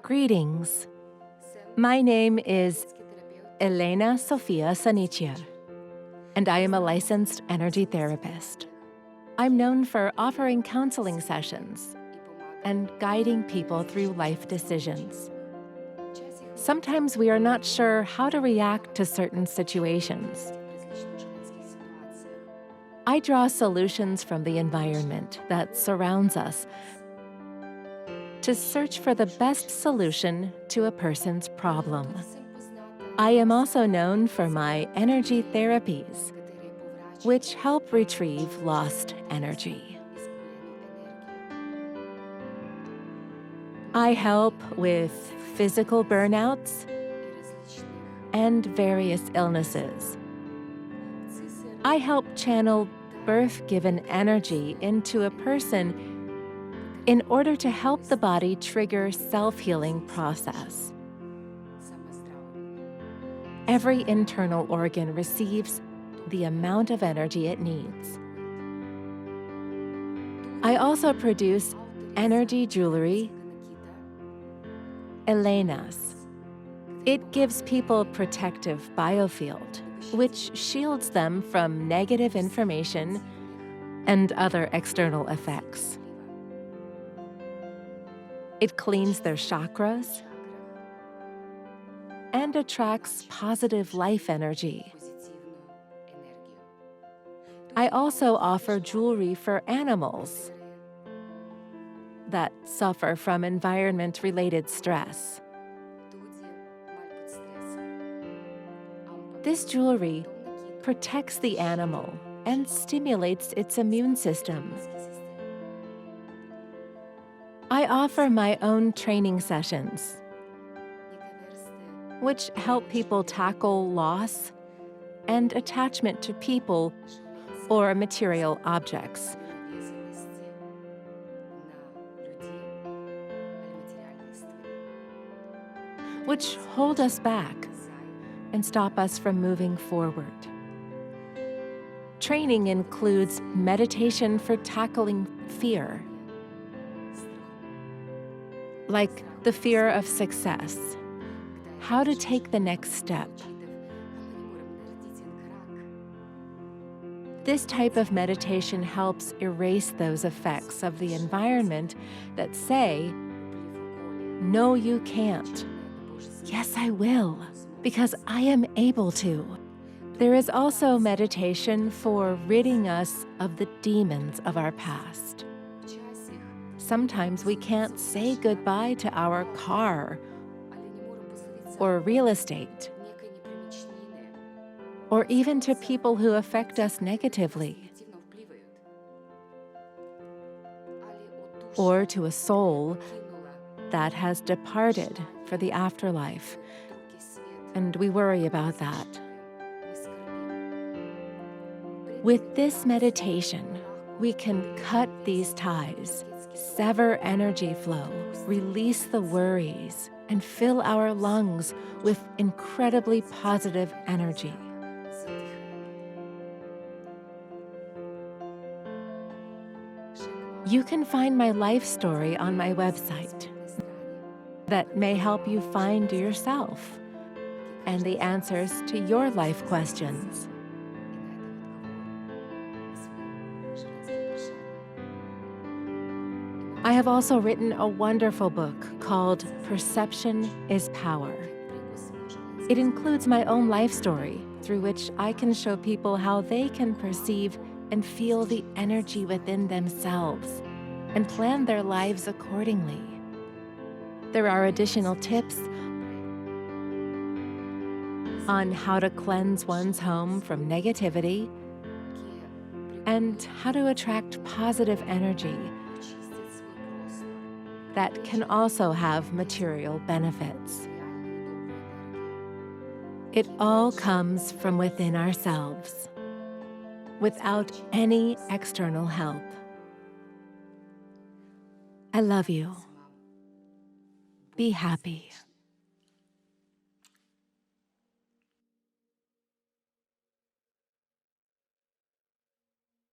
Greetings. My name is Elena Sofia Seničar, and I am a licensed energy therapist. I'm known for offering counseling sessions and guiding people through life decisions. Sometimes we are not sure how to react to certain situations. I draw solutions from the environment that surrounds us to search for the best solution to a person's problem. I am also known for my energy therapies, which help retrieve lost energy. I help with physical burnouts and various illnesses. I help channel birth-given energy into a person in order to help the body trigger self-healing process. Every internal organ receives the amount of energy it needs. I also produce energy jewelry, Elena's. It gives people protective biofield, which shields them from negative information and other external effects. It cleans their chakras and attracts positive life energy. I also offer jewelry for animals that suffer from environment-related stress. This jewelry protects the animal and stimulates its immune system. I offer my own training sessions, which help people tackle loss and attachment to people or material objects. Which hold us back and stop us from moving forward. Training includes meditation for tackling fear, like the fear of success, how to take the next step. This type of meditation helps erase those effects of the environment that say, "No, you can't." "Yes, I will, because I am able to." There is also meditation for ridding us of the demons of our past. Sometimes we can't say goodbye to our car or real estate, or even to people who affect us negatively, or to a soul that has departed for the afterlife, and we worry about that. With this meditation, we can cut these ties, sever energy flow, release the worries, and fill our lungs with incredibly positive energy. You can find my life story on my website that may help you find yourself and the answers to your life questions. I have also written a wonderful book called Perception is Power. It includes my own life story through which I can show people how they can perceive and feel the energy within themselves and plan their lives accordingly. There are additional tips on how to cleanse one's home from negativity and how to attract positive energy that can also have material benefits. It all comes from within ourselves, without any external help. I love you. Be happy.